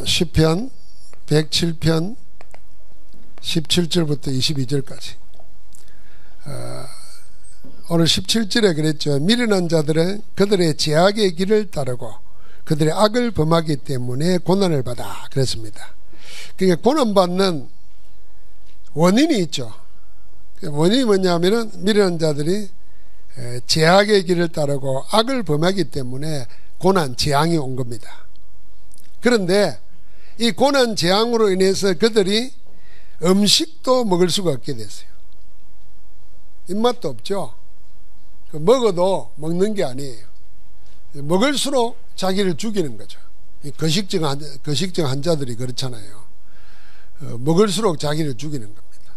시편 107편 17절부터 22절까지. 오늘 17절에 그랬죠. 미련한 자들은 그들의 제약의 길을 따르고 그들의 악을 범하기 때문에 고난을 받아 그랬습니다. 그러니까 고난받는 원인이 있죠. 원인이 뭐냐면은 미련한 자들이 제약의 길을 따르고 악을 범하기 때문에 고난, 재앙이 온 겁니다. 그런데 이 고난, 재앙으로 인해서 그들이 음식도 먹을 수가 없게 됐어요. 입맛도 없죠. 먹어도 먹는 게 아니에요. 먹을수록 자기를 죽이는 거죠. 거식증 환자들이 그렇잖아요. 먹을수록 자기를 죽이는 겁니다.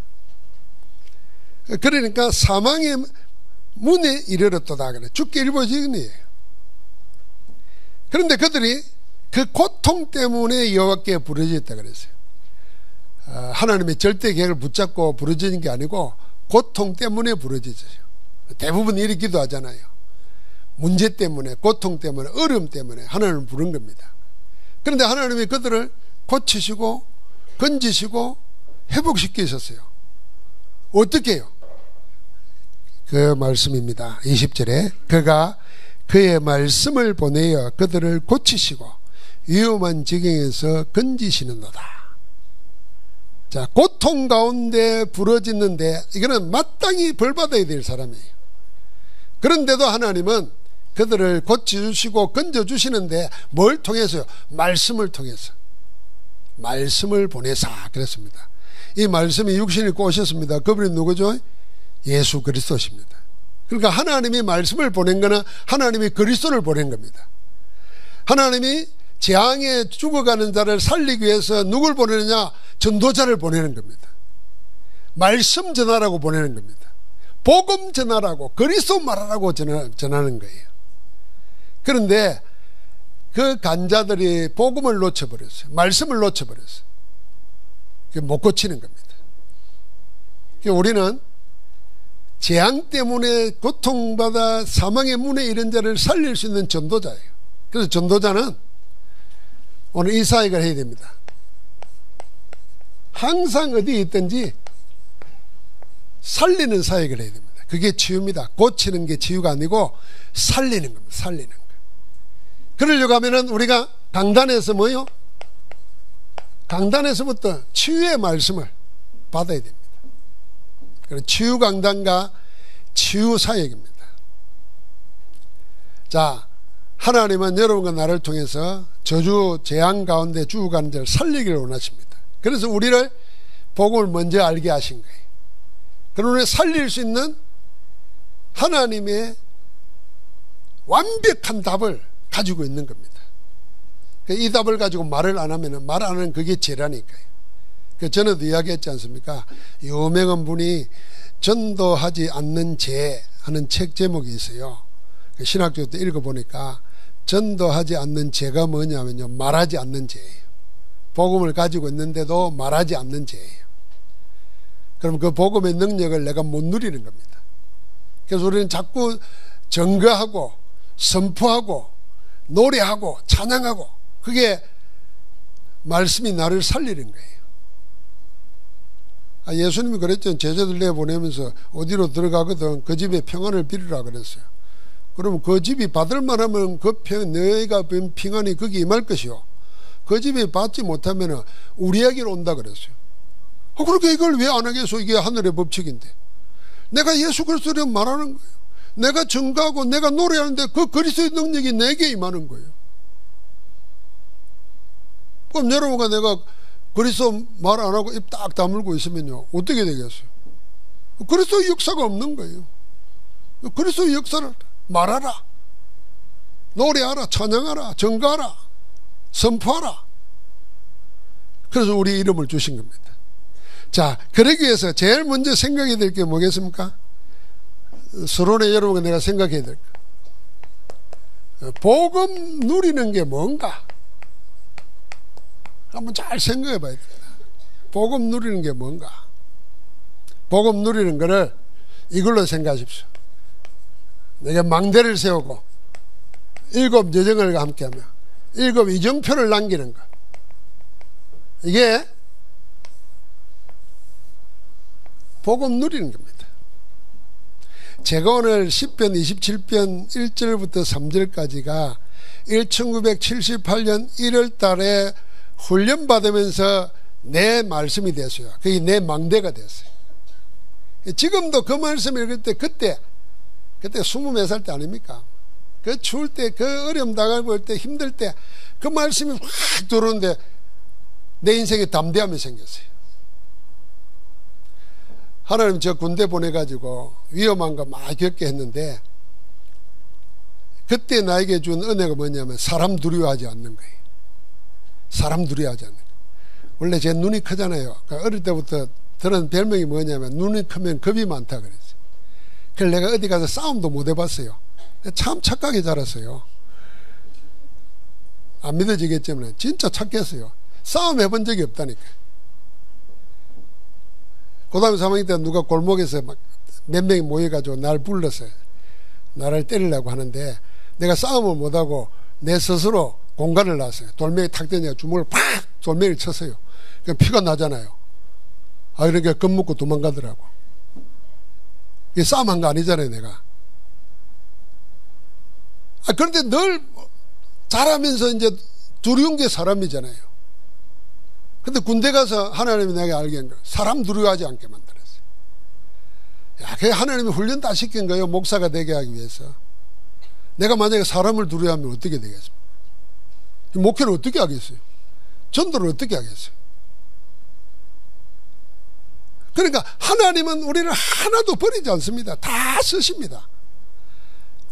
그러니까 사망의 문에 이르렀도다 그래. 죽기 일보 직전이에요. 그런데 그들이 그 고통 때문에 여호와께 부르짖었다 그랬어요. 하나님의 절대 계획을 붙잡고 부르짖은 게 아니고 고통 때문에 부르짖어요. 대부분 이렇게 기도하잖아요. 문제 때문에, 고통 때문에, 어려움 때문에 하나님을 부른 겁니다. 그런데 하나님이 그들을 고치시고 건지시고 회복시키셨어요. 어떻게 해요? 그 말씀입니다. 20절에 그가 그의 말씀을 보내어 그들을 고치시고 위험한 지경에서 건지시는도다. 자, 고통 가운데 부러지는데 이거는 마땅히 벌받아야 될 사람이에요. 그런데도 하나님은 그들을 고쳐주시고 건져주시는데 뭘 통해서요? 말씀을 통해서. 말씀을 보내사 그랬습니다. 이 말씀이 육신을 입고 오셨습니다. 그분이 누구죠? 예수 그리스도십니다. 그러니까 하나님이 말씀을 보낸 거는 하나님이 그리스도를 보낸 겁니다. 하나님이 재앙에 죽어가는 자를 살리기 위해서 누굴 보내느냐? 전도자를 보내는 겁니다. 말씀 전하라고 보내는 겁니다. 복음 전하라고, 그리스도 말하라고 전하는 거예요. 그런데 그 간자들이 복음을 놓쳐버렸어요. 말씀을 놓쳐버렸어요. 못 고치는 겁니다. 우리는 재앙 때문에 고통받아 사망의 문에 이른 자를 살릴 수 있는 전도자예요. 그래서 전도자는 오늘 이 사역을 해야 됩니다. 항상 어디에 있든지 살리는 사역을 해야 됩니다. 그게 치유입니다. 고치는 게 치유가 아니고 살리는 겁니다. 살리는 거. 그러려고 하면은 우리가 강단에서 뭐요? 강단에서부터 치유의 말씀을 받아야 됩니다. 그래서 치유 강단과 치유 사역입니다. 자, 하나님은 여러분과 나를 통해서 저주 재앙 가운데 죽어가는 자를 살리기를 원하십니다. 그래서 우리를 복음을 먼저 알게 하신 거예요. 그러므로 살릴 수 있는 하나님의 완벽한 답을 가지고 있는 겁니다. 이 답을 가지고 말을 안 하면 말 안 하는 그게 죄라니까요. 전에도 이야기했지 않습니까? 유명한 분이 전도하지 않는 죄 하는 책 제목이 있어요. 신학교 때 읽어보니까 전도하지 않는 죄가 뭐냐면요, 말하지 않는 죄예요. 복음을 가지고 있는데도 말하지 않는 죄예요. 그럼 그 복음의 능력을 내가 못 누리는 겁니다. 그래서 우리는 자꾸 증거하고 선포하고 노래하고 찬양하고, 그게 말씀이 나를 살리는 거예요. 예수님이 그랬죠. 제자들 내보내면서 어디로 들어가거든 그 집에 평안을 빌으라 그랬어요. 그러면 그 집이 받을 만하면 너희가 본 평안이 거기 임할 것이요, 그 집이 받지 못하면 우리에게로 온다 그랬어요. 그렇게 이걸 왜 안 하겠어? 이게 하늘의 법칙인데. 내가 예수 그리스도를 말하는 거예요. 내가 증거하고 내가 노래하는데 그 그리스도의 능력이 내게 임하는 거예요. 그럼 여러분과 내가 그리스도 말 안 하고 입 딱 다물고 있으면요, 어떻게 되겠어요? 그리스도의 역사가 없는 거예요. 그리스도의 역사를 말하라, 노래하라, 찬양하라, 증거하라, 선포하라. 그래서 우리 이름을 주신 겁니다. 자, 그러기 위해서 제일 먼저 생각해야 될 게 뭐겠습니까? 서론에 여러분과 내가 생각해야 될 거, 복음 누리는 게 뭔가 한번 잘 생각해 봐야 됩니다. 복음 누리는 게 뭔가. 복음 누리는 거를 이걸로 생각하십시오. 내가 망대를 세우고 7 여정을 함께하며 7 이정표를 남기는 것, 이게 복음 누리는 겁니다. 제가 오늘 10편 27편 1절부터 3절까지가 1978년 1월 달에 훈련받으면서 내 말씀이 됐어요. 그게 내 망대가 됐어요. 지금도 그 말씀을 읽을 때 그때 20몇 살 때 아닙니까? 그 추울 때, 그 어려움 당하고 올 때, 힘들 때 그 말씀이 확 들어오는데 내 인생에 담대함이 생겼어요. 하나님 저 군대 보내가지고 위험한 거 많이 겪게 했는데 그때 나에게 준 은혜가 뭐냐면 사람 두려워하지 않는 거예요. 사람 두려워하지 않는 거예요. 원래 제 눈이 크잖아요. 그러니까 어릴 때부터 들은 별명이 뭐냐면 눈이 크면 겁이 많다 그랬어요. 그래서 내가 어디 가서 싸움도 못 해봤어요. 참 착하게 자랐어요. 안 믿어지겠지만 진짜 착했어요. 싸움 해본 적이 없다니까. 고등학교 3학년 때 누가 골목에서 막 몇 명이 모여가지고 날 불렀어요. 나를 때리려고 하는데 내가 싸움을 못하고 내 스스로 공간을 놨어요. 돌멩이 탁 던져 주먹을 팍 돌멩이를 쳤어요. 그러니까 피가 나잖아요. 이렇게 겁먹고 도망가더라고. 이게 싸움한 거 아니잖아요, 내가. 그런데 늘 잘하면서 이제 두려운 게 사람이잖아요. 근데 군대 가서 하나님이 내게 알게 한 거예요. 사람 두려워하지 않게 만들었어요. 그게 하나님이 훈련 다 시킨 거예요. 목사가 되게 하기 위해서. 내가 만약에 사람을 두려워하면 어떻게 되겠습니까? 목회를 어떻게 하겠어요? 전도를 어떻게 하겠어요? 그러니까 하나님은 우리를 하나도 버리지 않습니다. 다 쓰십니다.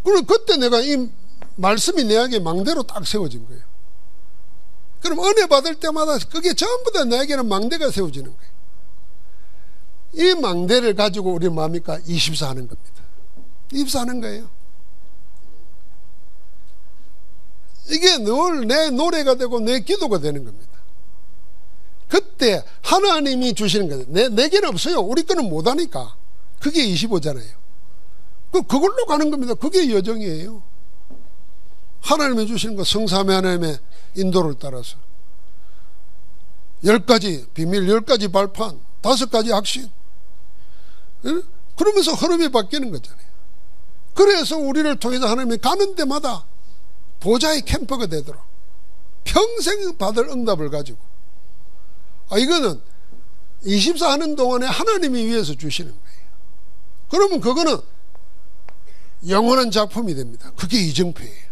그럼 그때 내가 이 말씀이 내에게 망대로 딱 세워진 거예요. 그럼 은혜 받을 때마다 그게 전부 다 나에게는 망대가 세워지는 거예요. 이 망대를 가지고 우리 뭡니까? 24 하는 겁니다. 24 하는 거예요. 이게 늘 내 노래가 되고 내 기도가 되는 겁니다. 그때 하나님이 주시는 거예요. 내게는 없어요. 우리 거는 못하니까. 그게 25잖아요. 그걸로 가는 겁니다. 그게 여정이에요. 하나님이 주시는 거 성삼위 하나님의 인도를 따라서 10가지 비밀, 10가지 발판, 5가지 확신. 그러면서 흐름이 바뀌는 거잖아요. 그래서 우리를 통해서 하나님이 가는 데마다 보좌의 캠퍼가 되도록 평생 받을 응답을 가지고 이거는 24 하는 동안에 하나님이 위해서 주시는 거예요. 그러면 그거는 영원한 작품이 됩니다. 그게 이정표예요.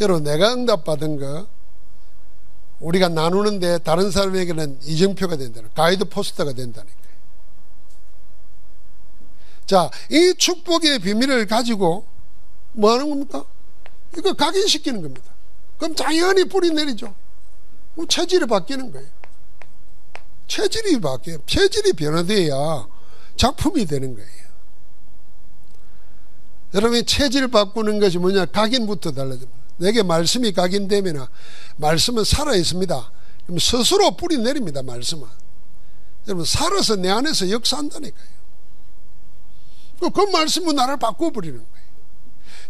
여러분, 내가 응답받은 거 우리가 나누는데 다른 사람에게는 이정표가 된다는, 가이드 포스터가 된다는 거예요. 자, 이 축복의 비밀을 가지고 뭐 하는 겁니까? 이거 각인시키는 겁니다. 그럼 당연히 뿌리 내리죠. 그럼 체질이 바뀌는 거예요. 체질이 바뀌어요. 체질이 변화돼야 작품이 되는 거예요. 여러분이 체질 바꾸는 것이 뭐냐? 각인부터 달라집니다. 내게 말씀이 각인되면 말씀은 살아있습니다. 그럼 스스로 뿌리 내립니다. 말씀은. 여러분, 살아서 내 안에서 역사한다니까요. 그 말씀은 나를 바꿔버리는 거예요.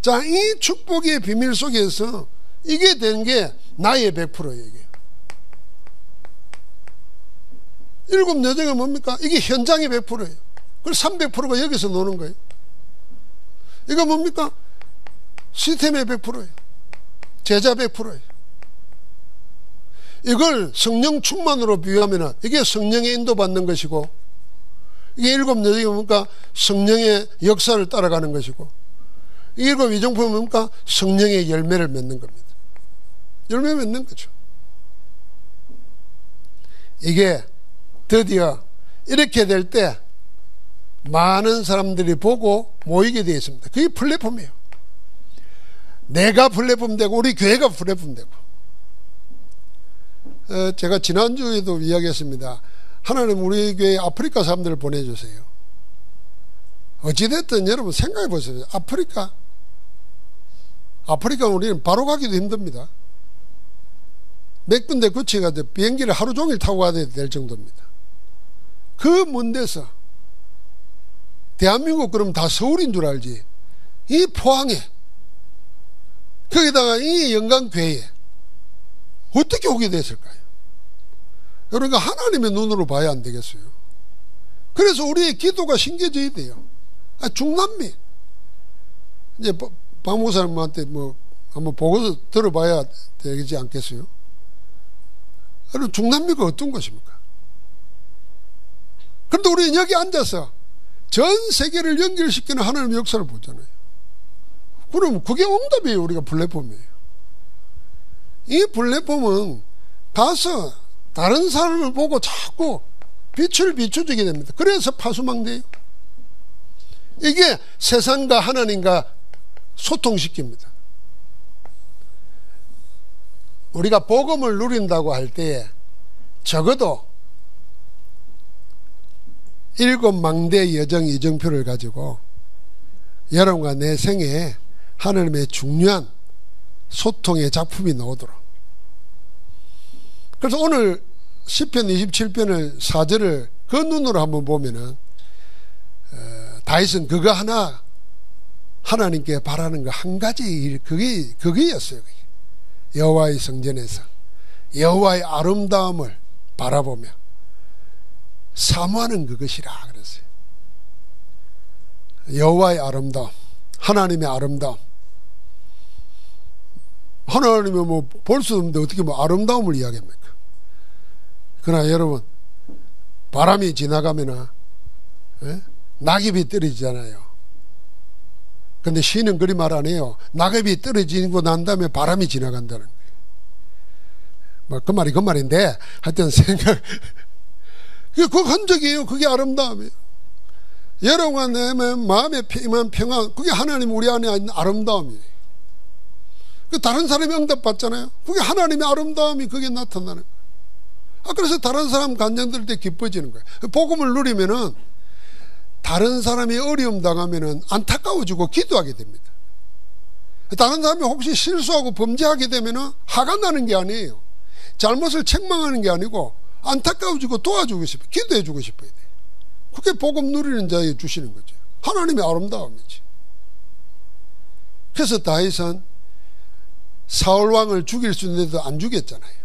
자, 이 축복의 비밀 속에서 이게 된 게 나의 100%예요. 이게. 7 여정은 뭡니까? 이게 현장의 100%예요. 그걸 300%가 여기서 노는 거예요. 이거 뭡니까? 시스템의 100%예요. 제자 100%예요. 이걸 성령 충만으로 비유하면 이게 성령의 인도받는 것이고, 이게 7 여정이 뭡니까? 성령의 역사를 따라가는 것이고, 이 7 위정품은 뭡니까? 성령의 열매를 맺는 겁니다. 열매 맺는 거죠. 이게 드디어 이렇게 될 때 많은 사람들이 보고 모이게 되어 있습니다. 그게 플랫폼이에요. 내가 플랫폼 되고 우리 교회가 플랫폼 되고. 제가 지난주에도 이야기했습니다. 하나님 우리 교회 아프리카 사람들을 보내주세요. 어찌됐든 여러분 생각해 보세요. 아프리카 우리는 바로 가기도 힘듭니다. 몇 군데 구치가 비행기를 하루 종일 타고 가야 될 정도입니다. 그 먼 데서 대한민국 그럼 다 서울인 줄 알지. 이 포항에 거기다가 이 영광교회에 어떻게 오게 됐을까요? 그러니까 하나님의 눈으로 봐야 안 되겠어요. 그래서 우리의 기도가 심겨져야 돼요. 중남미. 이제 박 목사님한테 뭐 한번 보고서 들어봐야 되지 않겠어요? 그럼 중남미가 어떤 것입니까? 그런데 우리는 여기 앉아서 전 세계를 연결시키는 하나님의 역사를 보잖아요. 그럼 그게 응답이에요. 우리가 플랫폼이에요. 이 플랫폼은 가서 다른 사람을 보고 자꾸 빛을 비춰주게 됩니다. 그래서 파수망대예요. 이게 세상과 하나님과 소통시킵니다. 우리가 복음을 누린다고 할 때에 적어도 7망대 여정 이정표를 가지고 여러분과 내 생애에 하나님의 중요한 소통의 작품이 나오도록. 그래서 오늘 시편 27편을 4절을 그 눈으로 한번 보면은 다윗은 그거 하나 하나님께 바라는 거 한 가지 일 그게였어요. 여호와의 성전에서 여호와의 아름다움을 바라보며 사모하는 그것이라 그랬어요. 여호와의 아름다움, 하나님의 아름다움. 하나님이 뭐 볼 수 없는데 어떻게 뭐 아름다움을 이야기합니까? 그러나 여러분, 바람이 지나가면은 낙엽이 떨어지잖아요. 근데 시는 그리 말 안 해요. 낙엽이 떨어지고 난 다음에 바람이 지나간다는 거예요. 뭐 그 말이 그 말인데 하여튼 생각 그 흔적이에요. 그게 아름다움이에요. 여러분과 내 마음에 임한 평안, 그게 하나님 우리 안에 있는 아름다움이에요. 그 다른 사람이 응답받잖아요. 그게 하나님의 아름다움이 그게 나타나는 거예요. 그래서 다른 사람 간증 들을 때 기뻐지는 거예요. 복음을 누리면은 다른 사람이 어려움 당하면은 안타까워지고 기도하게 됩니다. 다른 사람이 혹시 실수하고 범죄하게 되면은 화가 나는 게 아니에요. 잘못을 책망하는 게 아니고 안타까워지고 도와주고 싶어요. 기도해주고 싶어야 돼요. 그게 복음 누리는 자에 주시는 거죠. 하나님의 아름다움이지. 그래서 다윗은 사울왕을 죽일 수 있는데도 안 죽였잖아요.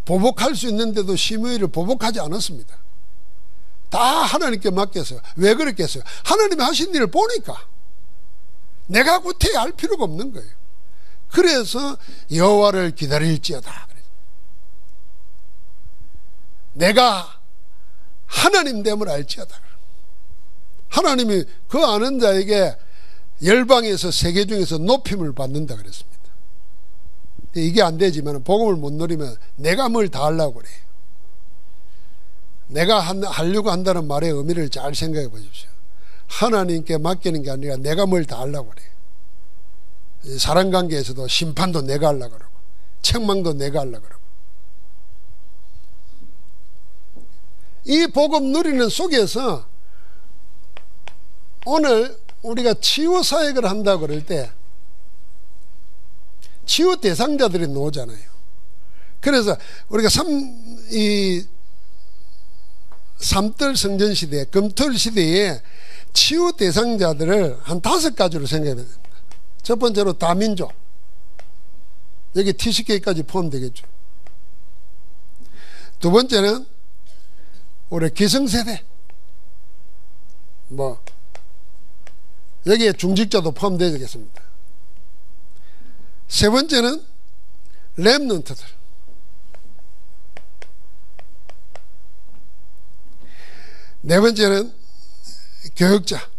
보복할 수 있는데도 시므이를 보복하지 않았습니다. 다 하나님께 맡겼어요. 왜 그랬겠어요? 하나님이 하신 일을 보니까 내가 구태야 할 필요가 없는 거예요. 그래서 여호와를 기다릴지어다. 내가 하나님 됨을 알지어다. 하나님이 그 아는 자에게 열방에서 세계 중에서 높임을 받는다 그랬습니다. 이게 안 되지만 복음을 못 누리면 내가 뭘 다 하려고 그래요. 내가 하려고 한다는 말의 의미를 잘 생각해 보십시오. 하나님께 맡기는 게 아니라 내가 뭘 다 하려고 그래요. 사람관계에서도 심판도 내가 하려고 그러고 책망도 내가 하려고 그러고. 이 복음 누리는 속에서 오늘 우리가 치유 사역을 한다고 그럴 때 치유 대상자들이 나오잖아요. 그래서 우리가 삼들 성전 시대, 금털 시대에 치유 대상자들을 한 5가지로 생각해야 됩니다. 첫 번째로 다민족. 여기 TCK까지 포함되겠죠. 두 번째는 우리 기성세대. 여기에 중직자도 포함되겠습니다. 세 번째는 렘넌트들. 네 번째는 교역자.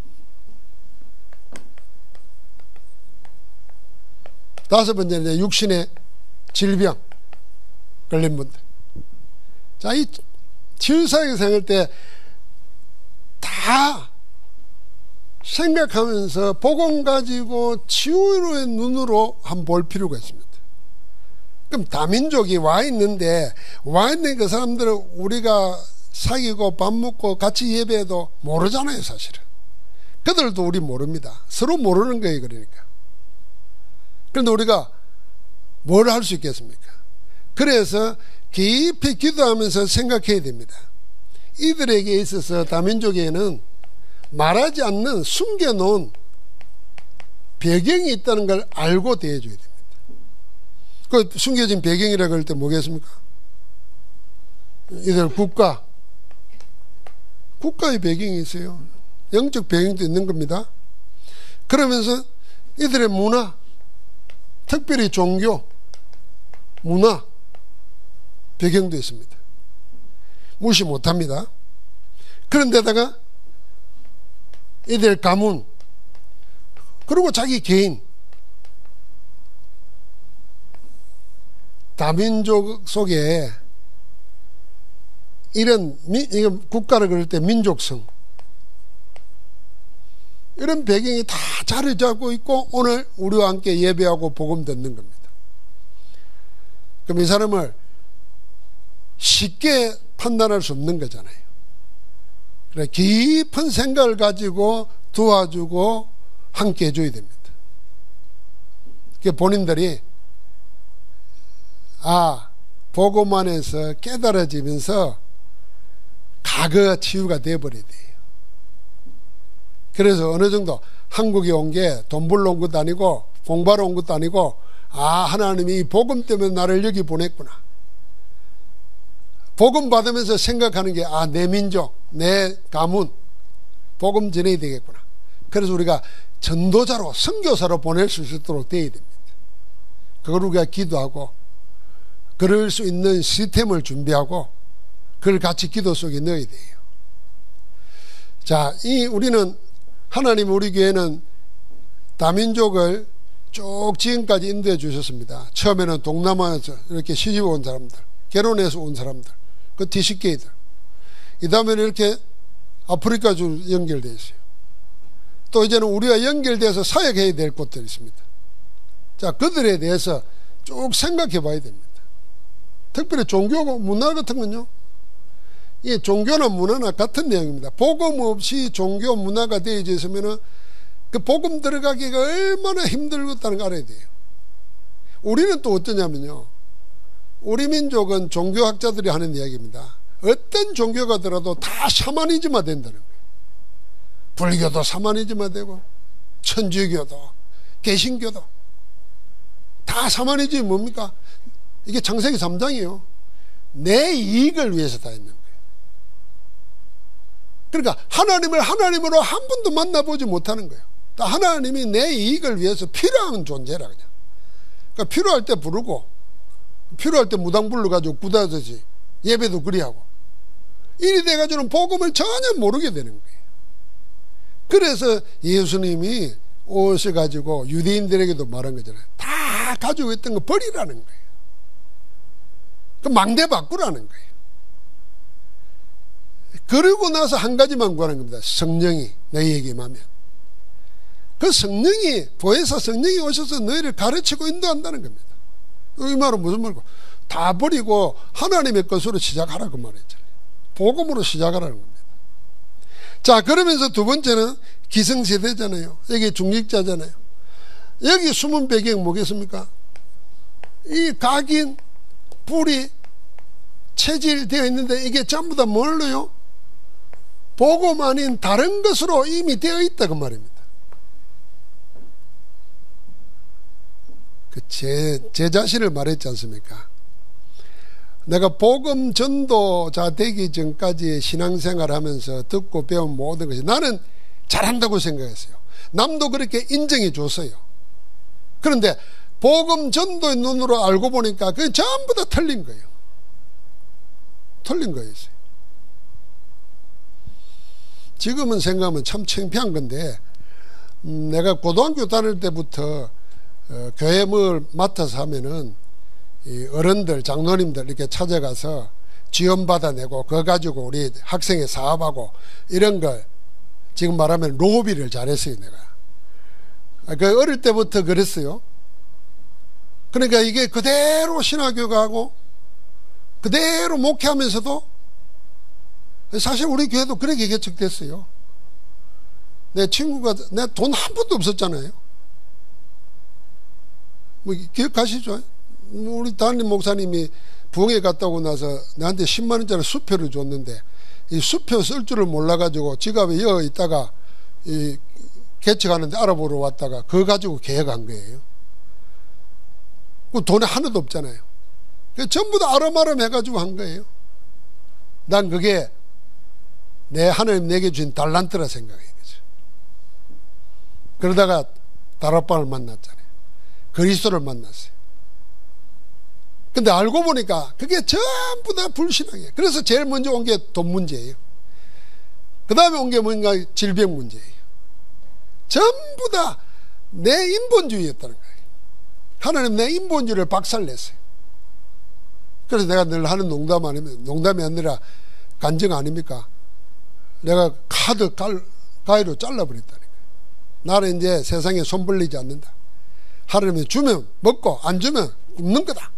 다섯 번째는 육신의 질병 걸린 분들. 자, 이 치유사역에 생각할 때 다 생각하면서 복음 가지고 치유의 눈으로 한번 볼 필요가 있습니다. 그럼 다민족이 와 있는데 와 있는 그 사람들은 우리가 사귀고 밥 먹고 같이 예배해도 모르잖아요, 사실은. 그들도 우리 모릅니다. 서로 모르는 거예요, 그러니까. 그런데 우리가 뭘 할 수 있겠습니까? 그래서 깊이 기도하면서 생각해야 됩니다. 이들에게 있어서 다민족에는 말하지 않는 숨겨놓은 배경이 있다는 걸 알고 대해줘야 됩니다. 그 숨겨진 배경이라고 할 때 뭐겠습니까? 이들 국가의 배경이 있어요. 영적 배경도 있는 겁니다. 그러면서 이들의 문화, 특별히 종교, 문화 배경도 있습니다. 무시 못합니다. 그런데다가 이들 가문, 그리고 자기 개인, 다민족 속에 이런 국가를 그릴 때 민족성, 이런 배경이 다 자리 잡고 있고 오늘 우리와 함께 예배하고 복음 듣는 겁니다. 그럼 이 사람을 쉽게 판단할 수 없는 거잖아요. 그래, 깊은 생각을 가지고 도와주고 함께 해줘야 됩니다. 본인들이 복음 안에서 깨달아지면서 과거 치유가 되어버려야 돼요. 그래서 어느 정도 한국에 온 게 돈 벌러 온 것도 아니고 공부하러 온 것도 아니고 하나님이 이 복음 때문에 나를 여기 보냈구나. 복음 받으면서 생각하는 게 내 민족, 내 가문 복음 전해야 되겠구나. 그래서 우리가 전도자로 선교사로 보낼 수 있도록 되어야 됩니다. 그걸 우리가 기도하고 그럴 수 있는 시스템을 준비하고 그걸 같이 기도 속에 넣어야 돼요. 자, 우리는 하나님 우리 교회는 다민족을 쭉 지금까지 인도해 주셨습니다. 처음에는 동남아에서 이렇게 시집 온 사람들, 결혼해서 온 사람들, 그 디시케이들, 이 다음에는 이렇게 아프리카주 연결되어 있어요. 또 이제는 우리가 연결돼서 사역해야 될 곳들이 있습니다. 자, 그들에 대해서 쭉 생각해 봐야 됩니다. 특별히 종교 문화 같은 건요, 이 종교나 문화나 같은 내용입니다. 복음 없이 종교 문화가 되어져 있으면 그 복음 들어가기가 얼마나 힘들겠다는 걸 알아야 돼요. 우리는 또 어떠냐면요, 우리 민족은 종교학자들이 하는 이야기입니다. 어떤 종교가 들어도 다 샤머니즘화 된다는 거예요. 불교도 샤머니즘화 되고 천주교도 개신교도 다 샤머니즘이 뭡니까? 이게 창세기 3장이에요. 내 이익을 위해서 다 있는 거예요. 그러니까 하나님을 하나님으로 한 번도 만나보지 못하는 거예요. 하나님이 내 이익을 위해서 필요한 존재라 그냥. 그러니까 필요할 때 부르고 필요할 때 무당 불러가지고 구다듯이 예배도 그리하고 이리 돼가지고는 복음을 전혀 모르게 되는 거예요. 그래서 예수님이 오셔가지고 유대인들에게도 말한 거잖아요. 다 가지고 있던 거 버리라는 거예요. 그 망대 바꾸라는 거예요. 그러고 나서 한 가지만 구하는 겁니다. 성령이 너희에게 임하면. 그 성령이, 보혜사 성령이 오셔서 너희를 가르치고 인도한다는 겁니다. 이 말은 무슨 말이고? 다 버리고 하나님의 것으로 시작하라 그 말이잖아요. 복음으로 시작하라는 겁니다. 자, 그러면서 두 번째는 기성세대잖아요. 여기 중직자잖아요. 여기 숨은 배경 뭐겠습니까? 이 각인, 불이 체질되어 있는데 이게 전부 다 뭘로요? 복음 아닌 다른 것으로 이미 되어 있다 그 말입니다. 제 자신을 말했지 않습니까? 내가 복음 전도자 되기 전까지 신앙생활 하면서 듣고 배운 모든 것이 나는 잘한다고 생각했어요. 남도 그렇게 인정해 줬어요. 그런데 복음 전도의 눈으로 알고 보니까 그게 전부 다 틀린 거예요. 틀린 거였어요. 지금은 생각하면 참 창피한 건데, 내가 고등학교 다닐 때부터 교회 뭘 맡아서 하면은 이 어른들, 장로님들 이렇게 찾아가서 지원 받아내고 그거 가지고 우리 학생회 사업하고 이런 걸 지금 말하면 로비를 잘했어요. 내가 그 어릴 때부터 그랬어요. 그러니까 이게 그대로 신학교가고 그대로 목회하면서도 사실 우리 교회도 그렇게 개척됐어요. 내 친구가 내 돈 한 푼도 없었잖아요. 뭐 기억하시죠? 우리 담임 목사님이 부흥회 갔다 오고 나서 나한테 10만 원짜리 수표를 줬는데 이 수표 쓸 줄을 몰라가지고 지갑에 이어 있다가 이 개척하는데 알아보러 왔다가 그거 가지고 계획한 거예요. 그 돈이 하나도 없잖아요. 전부 다 아름아름 해가지고 한 거예요. 난 그게 내 하나님 내게 주신 달란트라 생각해요. 그러다가 다락방을 만났잖아요. 그리스도를 만났어요. 근데 알고 보니까 그게 전부 다 불신앙이에요. 그래서 제일 먼저 온 게 돈 문제예요. 그 다음에 온 게 뭔가 질병 문제예요. 전부 다 내 인본주의였다는 거예요. 하나님 내 인본주의를 박살냈어요. 그래서 내가 늘 하는 농담이 아니라 간증 아닙니까? 내가 카드 가위로 잘라버렸다는 거예요. 나는 이제 세상에 손 벌리지 않는다. 하나님이 주면 먹고 안 주면 굶는 거다.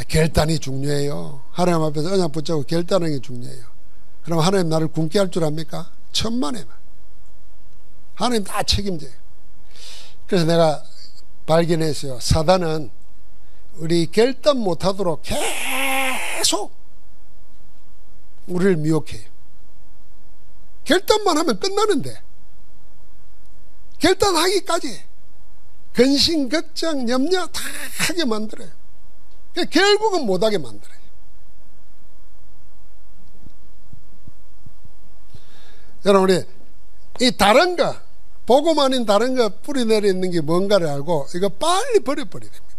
결단이 중요해요. 하나님 앞에서 언약 붙잡고 결단하는 게 중요해요. 그럼 하나님 나를 굶게 할 줄 압니까? 천만에만. 하나님 다 책임져요. 그래서 내가 발견했어요. 사단은 우리 결단 못하도록 계속 우리를 미혹해요. 결단만 하면 끝나는데 결단하기까지 근심, 걱정, 염려 다 하게 만들어요. 결국은 못하게 만들어요. 여러분, 우리 이 다른 거, 복음 아닌 다른 거 뿌리내려 있는 게 뭔가를 알고 이거 빨리 버려버려야 됩니다.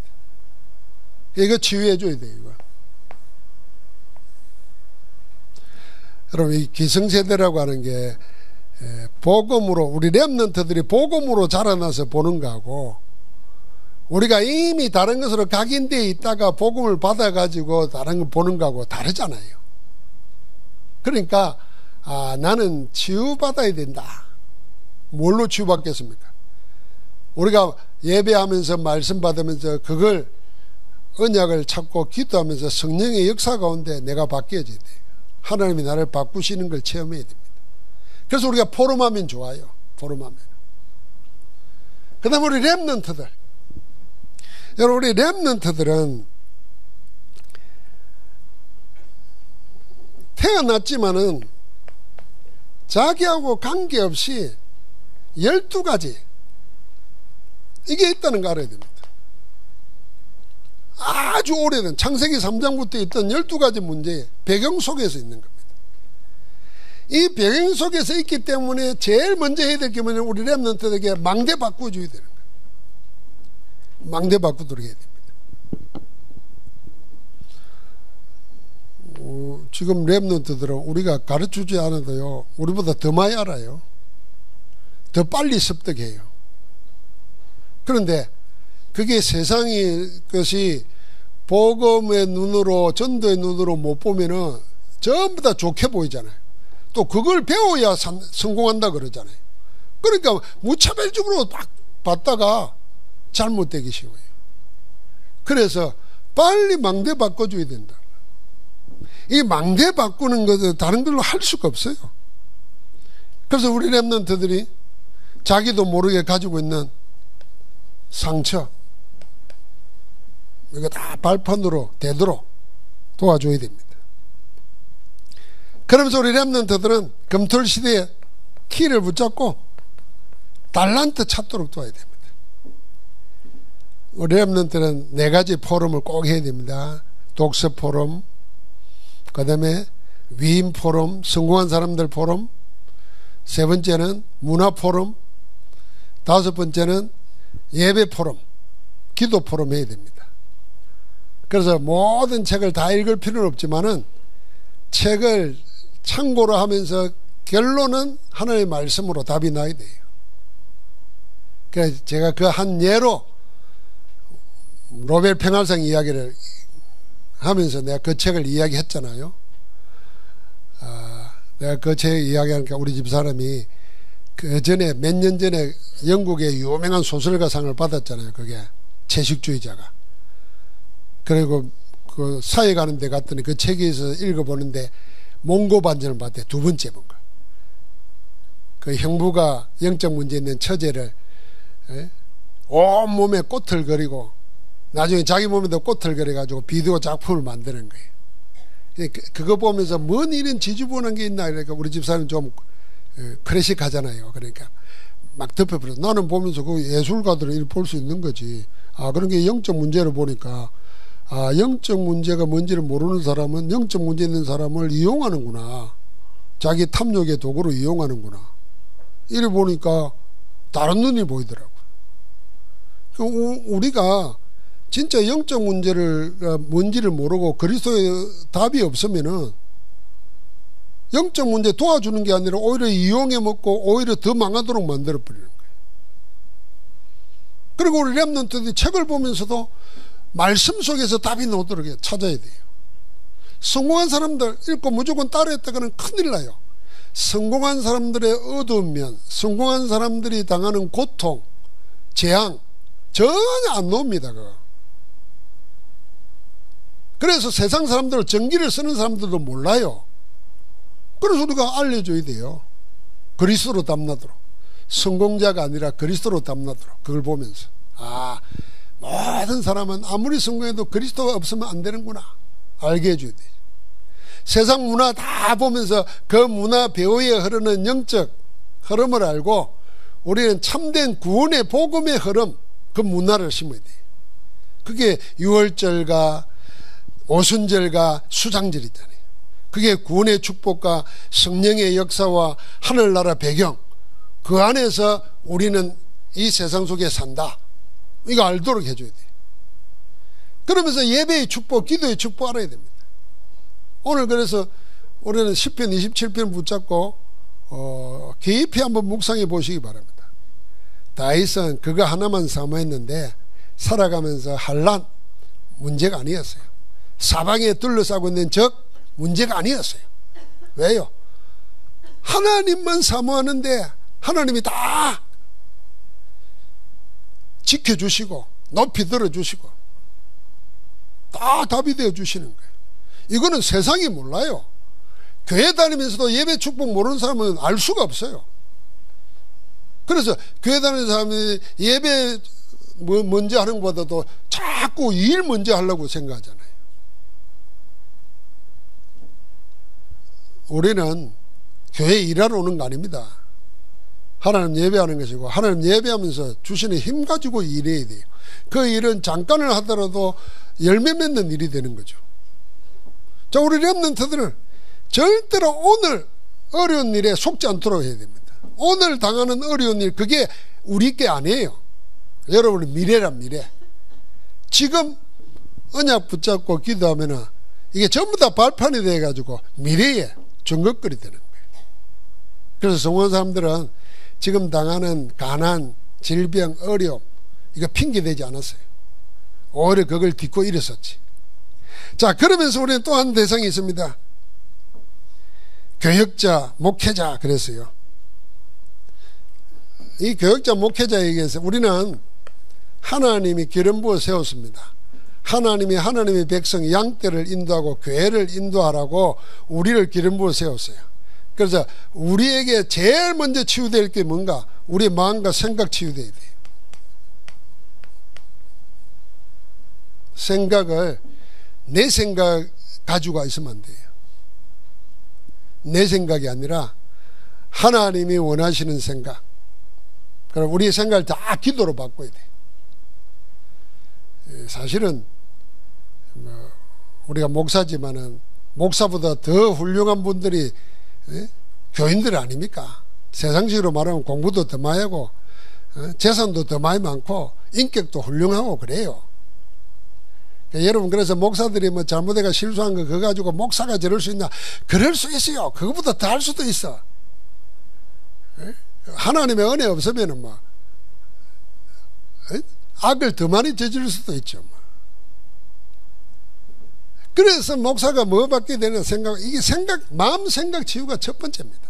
이거 치유해 줘야 돼요. 이거. 여러분, 이 기성세대라고 하는 게 복음으로, 우리 렘넌트들이 복음으로 자라나서 보는 거하고 우리가 이미 다른 것으로 각인되어 있다가 복음을 받아가지고 다른 거 보는 거하고 다르잖아요. 그러니까 나는 치유받아야 된다. 뭘로 치유받겠습니까? 우리가 예배하면서 말씀 받으면서 그걸 언약을 찾고 기도하면서 성령의 역사 가운데 내가 바뀌어져야 돼요. 하나님이 나를 바꾸시는 걸 체험해야 됩니다. 그래서 우리가 포럼하면 좋아요. 포럼하면. 그 다음에 우리 렘넌트들. 여러분, 우리 렘넌트들은 태어났지만은 자기하고 관계없이 12가지 이게 있다는 거 알아야 됩니다. 아주 오래된 창세기 3장부터 있던 12가지 문제의 배경 속에서 있는 겁니다. 이 배경 속에서 있기 때문에 제일 먼저 해야 될 게 뭐냐면 우리 렘넌트들에게 망대 바꿔줘야 되는 거예요. 망대 바꾸도록 해야 됩니다. 지금 렘넌트들은 우리가 가르치지 않아도요, 우리보다 더 많이 알아요. 더 빨리 습득해요. 그런데 그게 세상의 것이 복음의 눈으로, 전도의 눈으로 못 보면은 전부 다 좋게 보이잖아요. 또 그걸 배워야 성공한다 그러잖아요. 그러니까 무차별적으로 막 받다가 잘못되기 쉬워요. 그래서 빨리 망대 바꿔줘야 된다. 이 망대 바꾸는 것은 다른 걸로 할 수가 없어요. 그래서 우리 렘넌트들이 자기도 모르게 가지고 있는 상처, 이거 다 발판으로 되도록 도와줘야 됩니다. 그러면서 우리 렘넌트들은 금토일 시대에 키를 붙잡고 달란트 찾도록 도와야 됩니다. 우리 렘넌트는 4가지 포럼을 꼭 해야 됩니다. 독서 포럼, 그 다음에 위임 포럼, 성공한 사람들 포럼, 3번째는 문화 포럼, 5번째는 예배 포럼, 기도 포럼 해야 됩니다. 그래서 모든 책을 다 읽을 필요는 없지만은 책을 참고로 하면서 결론은 하나님의 말씀으로 답이 나야 돼요. 그래서 제가 그 한 예로 노벨 평화상 이야기를 하면서 내가 그 책을 이야기했잖아요. 내가 그 책 이야기하니까 우리 집 사람이 그 전에 몇 년 전에 영국의 유명한 소설가상을 받았잖아요. 그게 채식주의자가. 그리고 그 사회 가는 데 갔더니 그 책에서 읽어보는데 몽고 반전을 받대. 2번째 본 거. 그 형부가 영적 문제 있는 처제를 온몸에 꽃을 그리고 나중에 자기 몸에도 꽃을 그려가지고 비디오 작품을 만드는 거예요. 그거 보면서 뭔 이런 지저분한 게 있나 이러니까 우리 집사람은 좀 클래식하잖아요. 그러니까 막 덮여버려. 나는 보면서 그 예술가들은 이걸 볼 수 있는 거지. 그런 게 영적 문제를 보니까 아, 영적 문제가 뭔지를 모르는 사람은 영적 문제 있는 사람을 이용하는구나. 자기 탐욕의 도구로 이용하는구나. 이래 보니까 다른 눈이 보이더라고요. 우리가 진짜 영적 문제를 뭔지를 모르고 그리스도의 답이 없으면은 영적 문제 도와주는 게 아니라 오히려 이용해 먹고 오히려 더 망하도록 만들어 버리는 거예요. 그리고 우리 렘넌트들이 책을 보면서도 말씀 속에서 답이 나오도록 찾아야 돼요. 성공한 사람들 읽고 무조건 따라했다가는 큰일 나요. 성공한 사람들의 어두운 면, 성공한 사람들이 당하는 고통, 재앙 전혀 안 나옵니다. 그거. 그래서 세상 사람들 전기를 쓰는 사람들도 몰라요. 그래서 우리가 알려줘야 돼요. 그리스도로 담나도록. 성공자가 아니라 그리스도로 담나도록. 그걸 보면서 아, 모든 사람은 아무리 성공해도 그리스도가 없으면 안 되는구나 알게 해줘야 돼요. 세상 문화 다 보면서 그 문화 배후에 흐르는 영적 흐름을 알고 우리는 참된 구원의 복음의 흐름, 그 문화를 심어야 돼요. 그게 유월절과 오순절과 수장절이잖아요. 그게 구원의 축복과 성령의 역사와 하늘나라 배경, 그 안에서 우리는 이 세상 속에 산다. 이거 알도록 해줘야 돼요. 그러면서 예배의 축복, 기도의 축복 알아야 됩니다. 오늘 그래서 우리는 10편 27편 붙잡고 깊이 한번 묵상해 보시기 바랍니다. 다윗은 그거 하나만 사모했는데 살아가면서 환난 문제가 아니었어요. 사방에 둘러싸고 있는 적 문제가 아니었어요. 왜요? 하나님만 사모하는데 하나님이 다 지켜주시고 높이 들어주시고 다 답이 되어 주시는 거예요. 이거는 세상이 몰라요. 교회 다니면서도 예배 축복 모르는 사람은 알 수가 없어요. 그래서 교회 다니는 사람이 예배 먼저 하는 것보다도 자꾸 일 먼저 하려고 생각하잖아요. 우리는 교회에 일하러 오는 거 아닙니다. 하나님 예배하는 것이고 하나님 예배하면서 주시는 힘 가지고 일해야 돼요. 그 일은 잠깐을 하더라도 열매 맺는 일이 되는 거죠. 자, 우리 렘넌트들은 절대로 오늘 어려운 일에 속지 않도록 해야 됩니다. 오늘 당하는 어려운 일, 그게 우리 게 아니에요. 여러분의 미래란 미래. 지금 언약 붙잡고 기도하면은 이게 전부 다 발판이 돼가지고 미래에 중급거리 되는 거예요. 그래서 성공한 사람들은 지금 당하는 가난, 질병, 어려움, 이거 핑계대지 않았어요. 오히려 그걸 딛고 일어섰지. 자, 그러면서 우리는 또 한 대상이 있습니다. 교역자, 목회자 그랬어요. 이 교역자, 목회자에게서 우리는 하나님이 기름 부어 세웠습니다. 하나님이 하나님의 백성 양떼를 인도하고 교회를 인도하라고 우리를 기름 부어 세웠어요. 그래서 우리에게 제일 먼저 치유될 게 뭔가? 우리의 마음과 생각 치유돼야 돼요. 생각을 내 생각 가지고 있으면 안 돼요. 내 생각이 아니라 하나님이 원하시는 생각. 그럼 우리의 생각을 다 기도로 바꿔야 돼요. 사실은 우리가 목사지만은 목사보다 더 훌륭한 분들이 교인들 아닙니까? 세상식으로 말하면 공부도 더 많이 하고 재산도 더 많이 많고 인격도 훌륭하고 그래요. 여러분, 그래서 목사들이 뭐 잘못해가 실수한 거 그거 가지고 목사가 저럴 수 있나? 그럴 수 있어요. 그거보다 더 할 수도 있어. 하나님의 은혜 없으면은 뭐 악을 더 많이 저지를 수도 있죠. 그래서 목사가 뭐 받게 되는 생각, 이게 생각, 마음 생각 치유가 첫 번째입니다.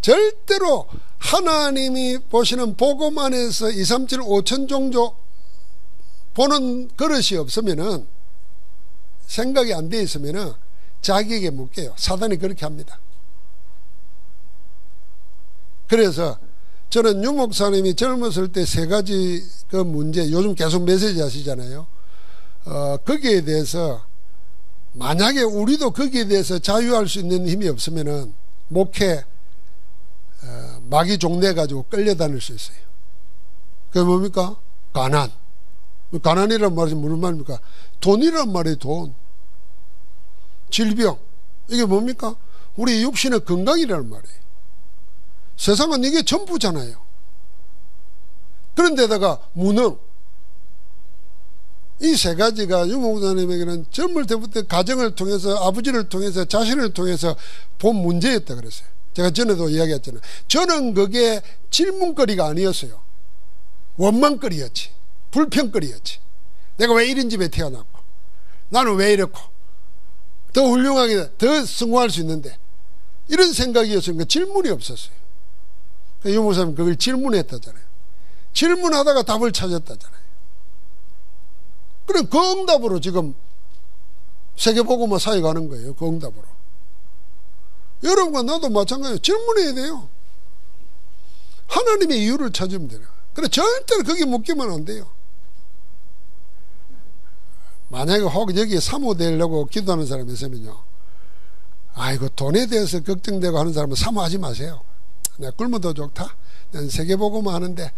절대로 하나님이 보시는 복음 안에서 2, 3, 7, 5천 종족 보는 그릇이 없으면은, 생각이 안 돼 있으면은 자기에게 묶여요. 사단이 그렇게 합니다. 그래서 저는 유 목사님이 젊었을 때 세 가지 그 문제, 요즘 계속 메시지 하시잖아요. 거기에 대해서 만약에 우리도 거기에 대해서 자유할 수 있는 힘이 없으면은 목회 마귀 종내 가지고 끌려다닐 수 있어요. 그게 뭡니까? 가난, 가난이란 말이 무슨 말입니까? 돈이란 말이에요. 돈. 질병. 이게 뭡니까? 우리 육신의 건강이라는 말이에요. 세상은 이게 전부잖아요. 그런데다가 무능. 이 세 가지가 유목사님에게는 젊을 때부터 가정을 통해서, 아버지를 통해서, 자신을 통해서 본 문제였다 그랬어요. 제가 전에도 이야기했잖아요. 저는 그게 질문거리가 아니었어요. 원망거리였지. 불평거리였지. 내가 왜 이런 집에 태어났고, 나는 왜 이렇고, 더 훌륭하게, 더 성공할 수 있는데, 이런 생각이었으니까 질문이 없었어요. 유목사님 그걸 질문했다잖아요. 질문하다가 답을 찾았다잖아요. 그럼 그 응답으로 지금 세계복음화 사회 가는 거예요. 그 응답으로. 여러분과 나도 마찬가지예요. 질문해야 돼요. 하나님의 이유를 찾으면 돼요. 그래 절대로 거기 묶이면 안 돼요. 만약에 혹 여기에 사모되려고 기도하는 사람이 있으면요, 아이고 돈에 대해서 걱정되고 하는 사람은 사모하지 마세요. 내가 굶어 더 좋다. 난 세계복음화 하는데,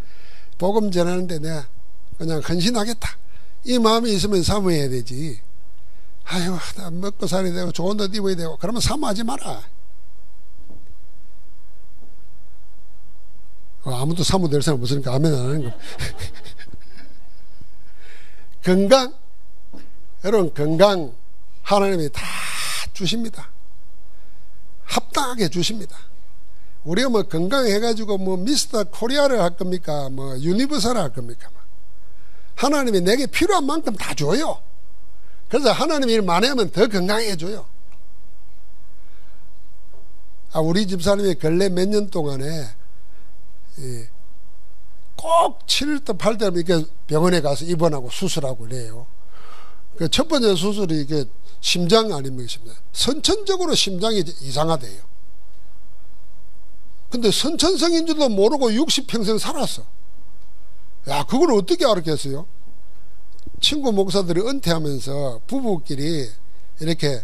복음 전하는데 내가 그냥 헌신하겠다. 이 마음이 있으면 사모해야 되지. 아이고 나 먹고 살아야 되고 좋은 옷 입어야 되고 그러면 사모하지 마라. 아무도 사모될 사람 없으니까 아멘 안 하는 거. 건강, 여러분 건강 하나님이 다 주십니다. 합당하게 주십니다. 우리가 뭐 건강해가지고 뭐 미스터 코리아를 할 겁니까? 뭐 유니버설을 할 겁니까? 하나님이 내게 필요한 만큼 다 줘요. 그래서 하나님이 일 많이 하면 더 건강해져요. 우리 집사님이 근래 몇 년 동안에 꼭 7월 8월 이렇게 병원에 가서 입원하고 수술하고 그래요. 그 첫 번째 수술이 이게 심장 아닙니까? 심장. 선천적으로 심장이 이상하대요. 근데 선천성인 줄도 모르고 60평생 살았어. 야, 그걸 어떻게 알았겠어요? 친구 목사들이 은퇴하면서 부부끼리 이렇게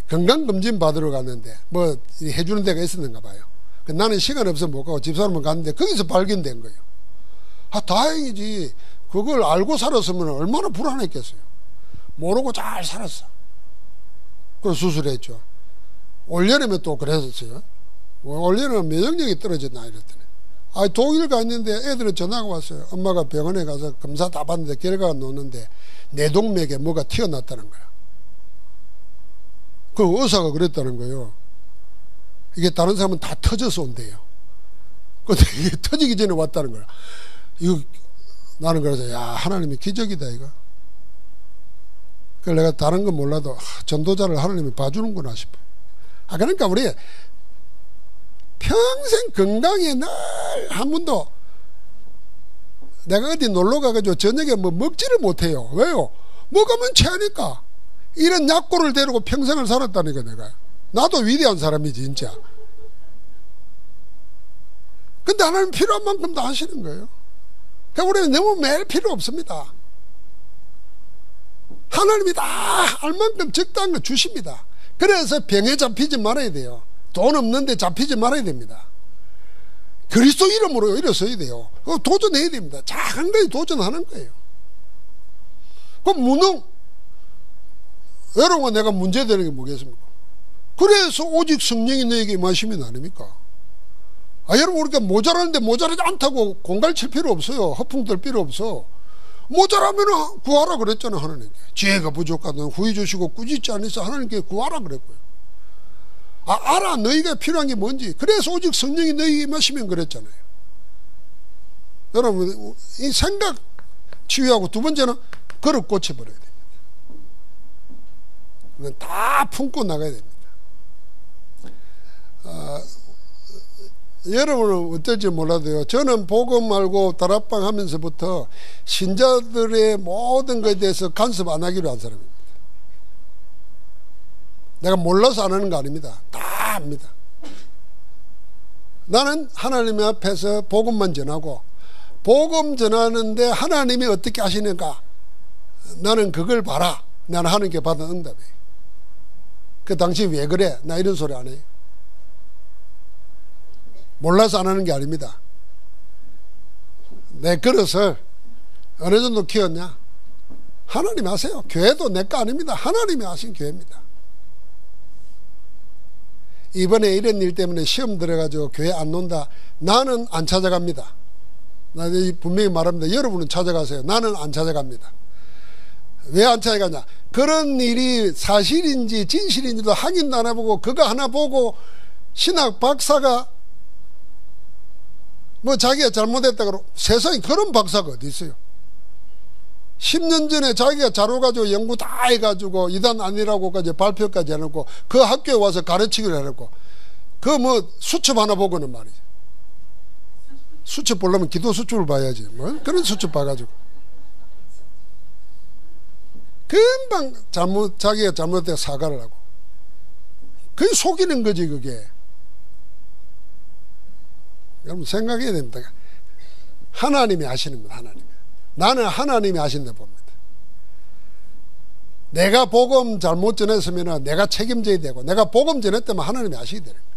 건강검진 받으러 갔는데 뭐 해주는 데가 있었는가 봐요. 나는 시간 없어서 못 가고 집사람은 갔는데 거기서 발견된 거예요. 다행이지. 그걸 알고 살았으면 얼마나 불안했겠어요. 모르고 잘 살았어. 그래서 수술했죠. 올여름에 또 그랬었어요. 올여름에 면역력이 떨어졌나 이랬더니, 독일 갔는데 애들은 전화가 왔어요. 엄마가 병원에 가서 검사 다 받는데 결과가 나오는데 뇌동맥에 뭐가 튀어났다는 거야. 그 의사가 그랬다는 거예요. 이게 다른 사람은 다 터져서 온대요. 근데 이게 터지기 전에 왔다는 거야. 이거 나는 그래서 야, 하나님이 기적이다 이거. 그래서 내가 다른 건 몰라도 전도자를 하나님이 봐주는구나 싶어. 그러니까 우리 평생 건강에 늘 한 번도, 내가 어디 놀러 가가지고 저녁에 뭐 먹지를 못해요. 왜요? 먹으면 체하니까. 이런 약골을 데리고 평생을 살았다니까 내가. 나도 위대한 사람이지 진짜. 근데 하나님 필요한 만큼 다 하시는 거예요. 그러니까 우리는 너무 매일 필요 없습니다. 하나님이 다 할 만큼 적당한 거 주십니다. 그래서 병에 잡히지 말아야 돼요. 돈 없는데 잡히지 말아야 됩니다. 그리스도 이름으로 일어서야 돼요. 도전해야 됩니다. 작은 거에 도전하는 거예요. 그럼 무능. 여러분, 내가 문제되는 게 뭐겠습니까? 그래서 오직 성령이 너에게 임하시면 아닙니까? 여러분, 우리가 모자라는데 모자라지 않다고 공갈칠 필요 없어요. 허풍 들 필요 없어. 모자라면 구하라 그랬잖아, 하나님께. 지혜가 부족하다 후히 주시고 꾸짖지 않으셔 하나님께 구하라 그랬고요. 알아, 너희가 필요한 게 뭔지. 그래서 오직 성령이 너희에게 임하시면 그랬잖아요. 여러분, 이 생각 치유하고 두 번째는 그릇 고쳐버려야 됩니다. 다 품고 나가야 됩니다. 여러분은 어떨지 몰라도요, 저는 복음 알고 다락방 하면서부터 신자들의 모든 것에 대해서 간섭 안 하기로 한 사람입니다. 내가 몰라서 안 하는 거 아닙니다. 다 압니다. 나는 하나님 앞에서 복음만 전하고, 복음 전하는데 하나님이 어떻게 하시는가, 나는 그걸 봐라. 나는 하나님께 받은 응답이에요. 당신 왜 그래? 나 이런 소리 안 해요. 몰라서 안 하는 게 아닙니다. 내 그릇을 어느 정도 키웠냐? 하나님이 하세요. 교회도 내 거 아닙니다. 하나님이 하신 교회입니다. 이번에 이런 일 때문에 시험 들어가지고 교회 안 논다. 나는 안 찾아갑니다. 나 분명히 말합니다. 여러분은 찾아가세요. 나는 안 찾아갑니다. 왜 안 찾아가냐? 그런 일이 사실인지 진실인지도 확인도 안 해보고 그거 하나 보고 신학 박사가 뭐 자기가 잘못했다 그러고, 세상에 그런 박사가 어디 있어요? 10년 전에 자기가 자료 가지고 연구 다 해가지고 이단 아니라고까지 발표까지 해놓고 그 학교에 와서 가르치기를 해놓고 그 뭐 수첩 하나 보고는 말이지. 수첩 보려면 기도 수첩을 봐야지. 뭐 그런 수첩 봐가지고 금방 자기가 잘못했다 사과를 하고, 그게 속이는 거지. 그게 여러분 생각해야 됩니다. 하나님이 하시는 것. 하나님이. 나는 하나님이 하신다 봅니다. 내가 복음 잘못 전했으면 내가 책임져야 되고, 내가 복음 전했다면 하나님이 하시게 되는 거예요.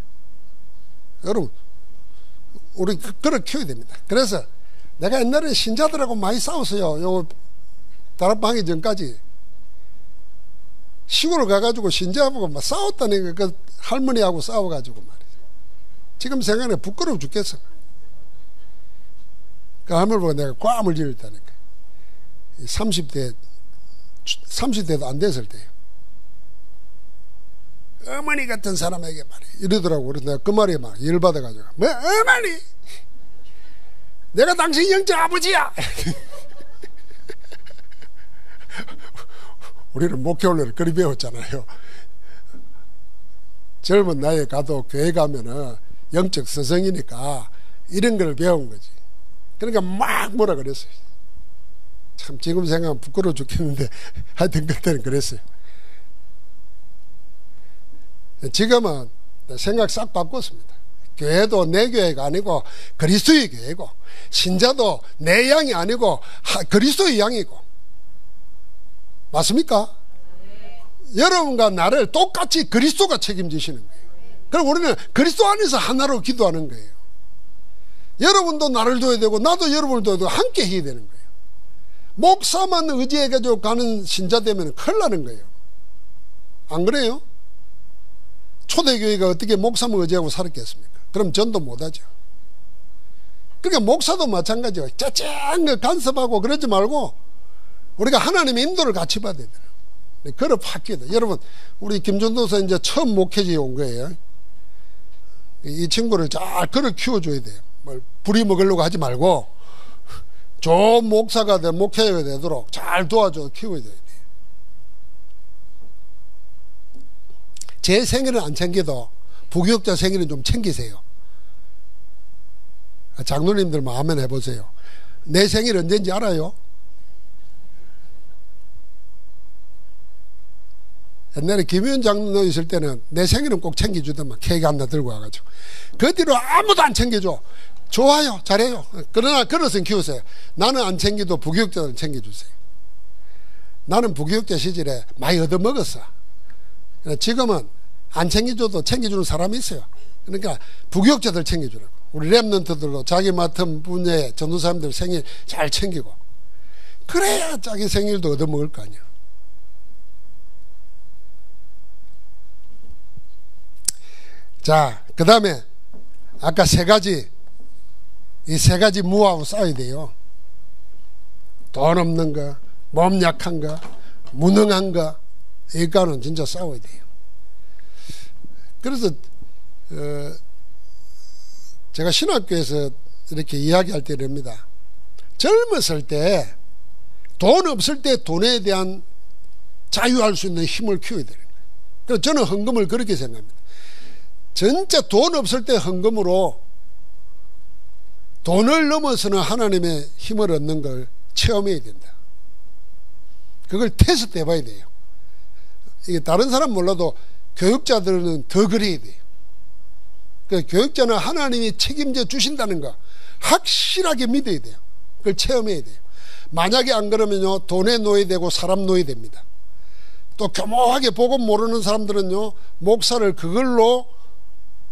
여러분, 우리 그걸 키워야 됩니다. 그래서 내가 옛날에 신자들하고 많이 싸웠어요. 요 다락방하기 전까지 시골 가가지고 신자하고 막 싸웠다는 거. 그 할머니하고 싸워가지고 말이죠. 지금 생각해 부끄러워 죽겠어. 그 할머니 보고 내가 꽈물 지르다니까. 30대도 안 됐을 때요. 어머니 같은 사람에게 말이야 이러더라고. 그래서 내가 그 말에 막 열받아가지고, 뭐 어머니, 내가 당신 영적 아버지야. 우리는 목회원을 그리 배웠잖아요. 젊은 나이에 가도 교회 가면은 영적 스승이니까 이런 걸 배운 거지. 그러니까 막 뭐라 그랬어요. 참 지금 생각하면 부끄러워 죽겠는데 하여튼 그때는 그랬어요. 지금은 생각 싹 바꿨습니다. 교회도 내 교회가 아니고 그리스도의 교회고, 신자도 내 양이 아니고 그리스도의 양이고. 맞습니까? 여러분과 나를 똑같이 그리스도가 책임지시는 거예요. 그럼 우리는 그리스도 안에서 하나로 기도하는 거예요. 여러분도 나를 둬야 되고 나도 여러분을 둬야 되고 함께 해야 되는 거예요. 목사만 의지해가지고 가는 신자 되면 큰일 나는 거예요. 안 그래요? 초대교회가 어떻게 목사만 의지하고 살았겠습니까? 그럼 전도 못하죠. 그러니까 목사도 마찬가지예요. 짜증 간섭하고 그러지 말고 우리가 하나님의 인도를 같이 받아야 돼요. 그걸 바뀌어야 돼요. 여러분, 우리 김전도사 이제 처음 목회지에 온 거예요. 이 친구를 잘 그걸 키워줘야 돼요. 뭘 부리 먹으려고 하지 말고 좋은 목사가 목회가 되도록 잘 도와줘 키워야 돼요. 제 생일은 안 챙겨도 부교육자 생일은 좀 챙기세요. 장로님들 마음에 해보세요. 내 생일 언제인지 알아요? 옛날에 김윤 장로 있을 때는 내 생일은 꼭 챙겨주더만. 케이크 하나 들고 와가지고. 그 뒤로 아무도 안 챙겨줘. 좋아요, 잘해요. 그러나 그릇은 키우세요. 나는 안 챙겨도 부교육자들은 챙겨주세요. 나는 부교육자 시절에 많이 얻어먹었어. 지금은 안 챙겨줘도 챙겨주는 사람이 있어요. 그러니까 부교육자들 챙겨주라고. 우리 랩런트들도 자기 맡은 분야의 전도사님들 생일 잘 챙기고, 그래야 자기 생일도 얻어먹을 거 아니야. 자, 그 다음에 아까 세 가지, 이 세 가지 무하고 싸워야 돼요. 돈 없는 거, 몸 약한 거, 무능한 거, 이거는 진짜 싸워야 돼요. 그래서 제가 신학교에서 이렇게 이야기할 때 이럽니다. 젊었을 때 돈 없을 때 돈에 대한 자유할 수 있는 힘을 키워야 되는 거예요. 그래서 저는 헌금을 그렇게 생각합니다. 진짜 돈 없을 때 헌금으로 돈을 넘어서는 하나님의 힘을 얻는 걸 체험해야 된다. 그걸 테스트 해봐야 돼요. 이게 다른 사람 몰라도 교육자들은 더 그래야 돼요. 그 교육자는 하나님이 책임져 주신다는 거 확실하게 믿어야 돼요. 그걸 체험해야 돼요. 만약에 안 그러면요, 돈에 놓여야 되고 사람 놓여야 됩니다. 또 교묘하게 복음 모르는 사람들은요, 목사를 그걸로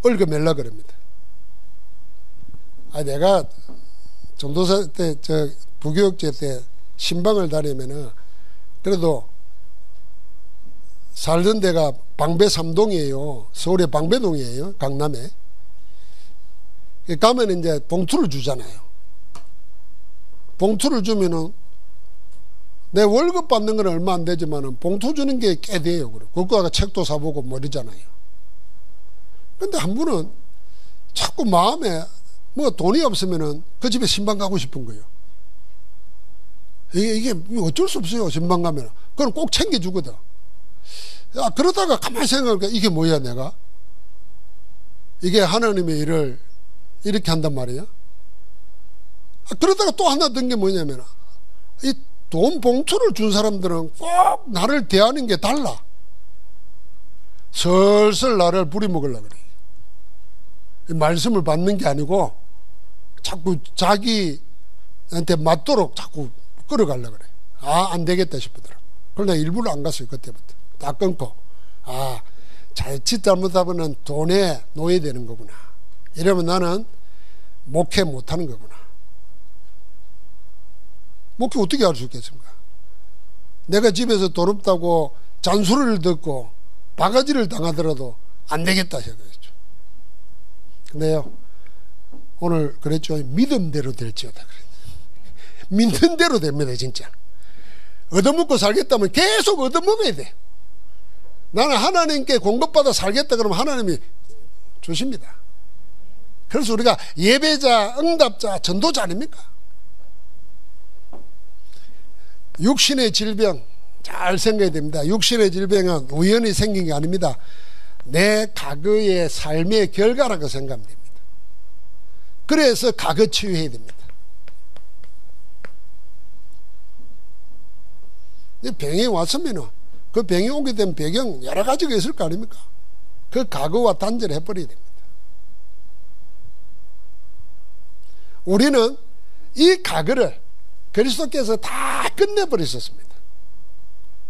얽어매려 그럽니다. 내가 전도사 때, 부교육제 때 신방을 다니면은 그래도 살던 데가 방배 3동이에요. 서울의 방배동이에요. 강남에. 가면 이제 봉투를 주잖아요. 봉투를 주면은 내 월급 받는 건 얼마 안 되지만은 봉투 주는 게 꽤 돼요. 그거다가 책도 사보고 뭐 이러잖아요. 근데 한 분은 자꾸 마음에 뭐 돈이 없으면은 그 집에 신방 가고 싶은 거예요. 이게 어쩔 수 없어요. 신방 가면은. 그건 꼭 챙겨주거든. 야, 그러다가 가만히 생각해보니까 이게 뭐야, 내가? 이게 하나님의 일을 이렇게 한단 말이야? 그러다가 또 하나 든 게 뭐냐면, 이 돈 봉투를 준 사람들은 꼭 나를 대하는 게 달라. 슬슬 나를 부리먹으려고 그래. 말씀을 받는 게 아니고, 자꾸 자기한테 맞도록 자꾸 끌어가려고 그래. 아, 안 되겠다 싶더라. 그래서 내가 일부러 안 갔어요, 그때부터. 다 끊고. 아, 자칫 잘못하면 돈에 노예되는 거구나. 이러면 나는 목회 못하는 거구나. 목회 어떻게 할 수 있겠습니까? 내가 집에서 돈 없다고 잔소리를 듣고 바가지를 당하더라도 안 되겠다 생각했죠. 근데요, 오늘 그랬죠. 믿음대로 될지어다. 믿는 대로 됩니다, 진짜. 얻어먹고 살겠다면 계속 얻어먹어야 돼. 나는 하나님께 공급받아 살겠다 그러면 하나님이 주십니다. 그래서 우리가 예배자, 응답자, 전도자 아닙니까? 육신의 질병 잘 생각해야 됩니다. 육신의 질병은 우연히 생긴 게 아닙니다. 내 과거의 삶의 결과라고 생각하면 됩니다. 그래서 과거 치유해야 됩니다. 병이 왔으면 그 병이 오게 된 배경 여러 가지가 있을 거 아닙니까? 그 과거와 단절을 해버려야 됩니다. 우리는 이 과거를 그리스도께서 다 끝내버리셨습니다.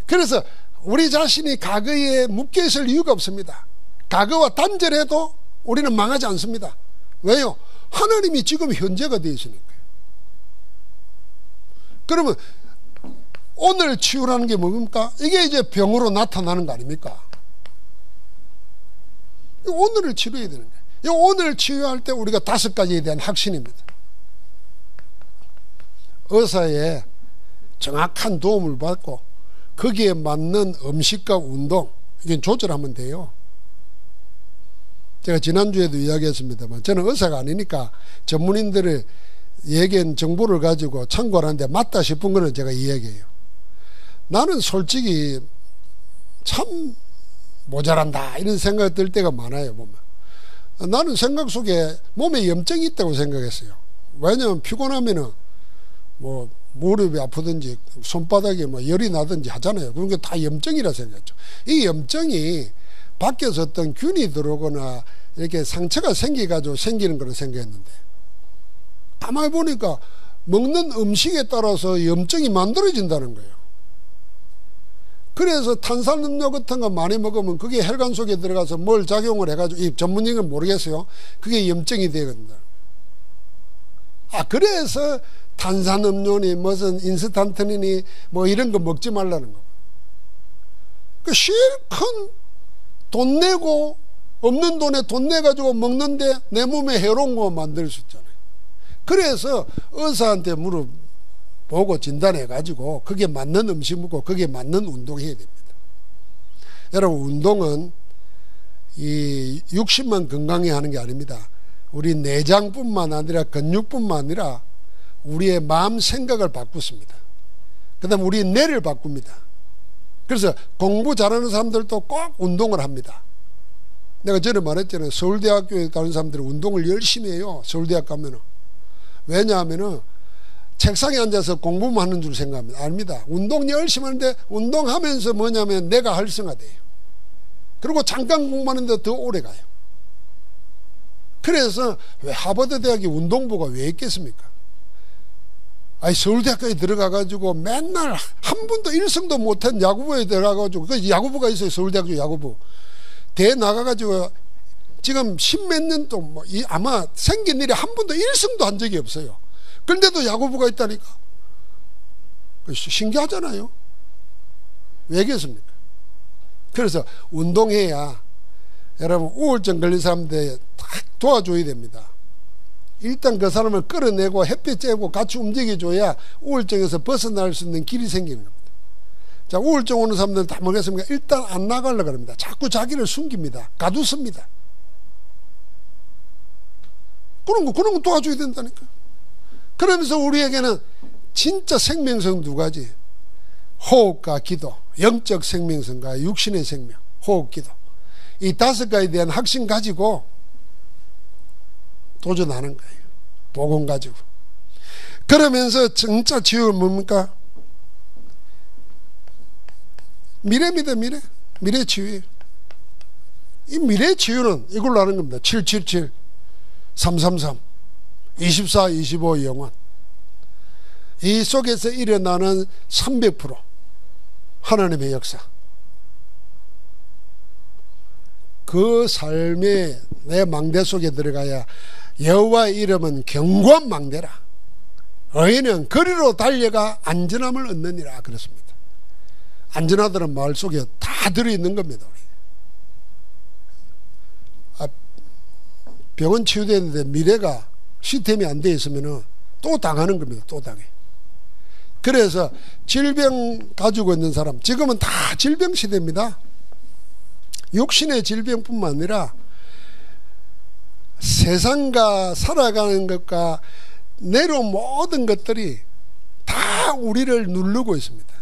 그래서 우리 자신이 과거에 묶여있을 이유가 없습니다. 과거와 단절해도 우리는 망하지 않습니다. 왜요? 하나님이 지금 현재가 되어 있으니까요. 그러면 오늘 치유라는 게 뭡니까? 이게 이제 병으로 나타나는 거 아닙니까? 오늘을 치료해야 되는 거예요. 오늘 치유할 때 우리가 5가지에 대한 확신입니다. 의사의 정확한 도움을 받고 거기에 맞는 음식과 운동, 이게 조절하면 돼요. 제가 지난주에도 이야기했습니다만 저는 의사가 아니니까 전문인들의 얘기한 정보를 가지고 참고를 하는데 맞다 싶은 거는 제가 이야기해요. 나는 솔직히 참 모자란다 이런 생각이 들 때가 많아요. 보면 나는 생각 속에 몸에 염증이 있다고 생각했어요. 왜냐하면 피곤하면은 뭐 무릎이 아프든지 손바닥에 뭐 열이 나든지 하잖아요. 그런 게 다 염증이라 생각했죠. 이 염증이 밖에서 어떤 균이 들어오거나 이렇게 상처가 생겨가지고 생기는 거로 생각했는데 가만히 보니까 먹는 음식에 따라서 염증이 만들어진다는 거예요. 그래서 탄산음료 같은 거 많이 먹으면 그게 혈관 속에 들어가서 뭘 작용을 해가지고, 이 전문용어는 모르겠어요. 그게 염증이 되거든요. 아, 그래서 탄산음료니 무슨 인스턴트니 뭐 이런 거 먹지 말라는 거. 그 실컷 돈 내고 없는 돈에 돈 내가지고 먹는데 내 몸에 해로운 거 만들 수 있잖아요. 그래서 의사한테 물어보고 진단해가지고 그게 맞는 음식 먹고 그게 맞는 운동해야 됩니다. 여러분, 운동은 이 육신만 건강해 하는 게 아닙니다. 우리 내장뿐만 아니라 근육뿐만 아니라 우리의 마음 생각을 바꾸습니다. 그 다음에 우리의 뇌를 바꿉니다. 그래서 공부 잘하는 사람들도 꼭 운동을 합니다. 내가 전에 말했잖아요. 서울대학교에 가는 사람들은 운동을 열심히 해요. 서울대학 가면은. 왜냐하면은 책상에 앉아서 공부만 하는 줄 생각합니다. 아닙니다. 운동 열심히 하는데 운동하면서 뭐냐면 내가 활성화돼요. 그리고 잠깐 공부하는데 더 오래 가요. 그래서 왜 하버드 대학에 운동부가 왜 있겠습니까? 아니, 서울대학교에 들어가가지고 맨날 한 번도 1승도 못한 야구부에 들어가가지고, 그 야구부가 있어요. 서울대학교 야구부. 대회 나가가지고 지금 10몇 년 동안 뭐 아마 생긴 일에 한 번도 1승도 한 적이 없어요. 그런데도 야구부가 있다니까. 신기하잖아요. 왜 그렇습니까? 그래서 운동해야 여러분 우울증 걸린 사람들 딱 도와줘야 됩니다. 일단 그 사람을 끌어내고 햇빛 쬐고 같이 움직여줘야 우울증에서 벗어날 수 있는 길이 생기는 겁니다. 자, 우울증 오는 사람들은 다 뭐겠습니까? 일단 안 나가려고 합니다. 자꾸 자기를 숨깁니다. 가두습니다. 그런 거 도와줘야 된다니까. 그러면서 우리에게는 진짜 생명성 두 가지. 호흡과 기도, 영적 생명성과 육신의 생명, 호흡, 기도. 이 다섯 가지에 대한 확신 가지고 도전하는 거예요. 복음 가지고. 그러면서 진짜 치유는 뭡니까? 미래입니다. 미래 치유예요. 이 미래 치유는 이걸로 하는 겁니다. 777, 333, 24, 25 영원. 이 속에서 일어나는 300% 하나님의 역사. 그 삶의 내 망대 속에 들어가야 여호와의 이름은 견고한 망대라. 의인은 거리로 달려가 안전함을 얻느니라 그랬습니다. 안전하다는 말 속에 다 들어있는 겁니다. 병원 치유되는데 미래가 시스템이 안 되어 있으면 또 당하는 겁니다. 또 당해. 그래서 질병 가지고 있는 사람, 지금은 다 질병 시대입니다. 육신의 질병뿐만 아니라 세상과 살아가는 것과 내려온 모든 것들이 다 우리를 누르고 있습니다.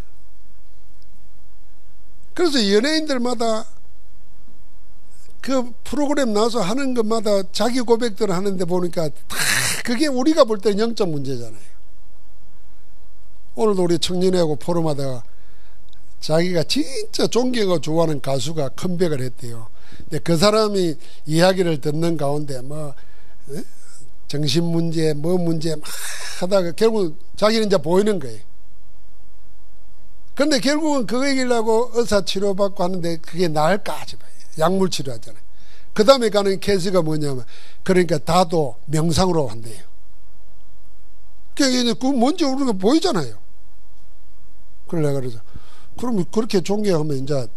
그래서 연예인들마다 그 프로그램 나와서 하는 것마다 자기 고백들을 하는데 보니까 다 그게 우리가 볼 때는 영적 문제잖아요. 오늘도 우리 청년회하고 포럼하다가 자기가 진짜 존경하고 좋아하는 가수가 컴백을 했대요. 근데 그 사람이 이야기를 듣는 가운데 정신 문제, 문제 막 하다가 결국 자기는 이제 보이는 거예요. 근데 결국은 그거 얘기하려고 의사 치료받고 하는데 그게 나을까 싶어요. 약물 치료하잖아요. 그 다음에 가는 케이스가 뭐냐면, 그러니까 다도 명상으로 한대요. 그러니까 그 뭔지 우리가 보이잖아요. 그래, 그래서 그럼 그렇게 존경하면 이제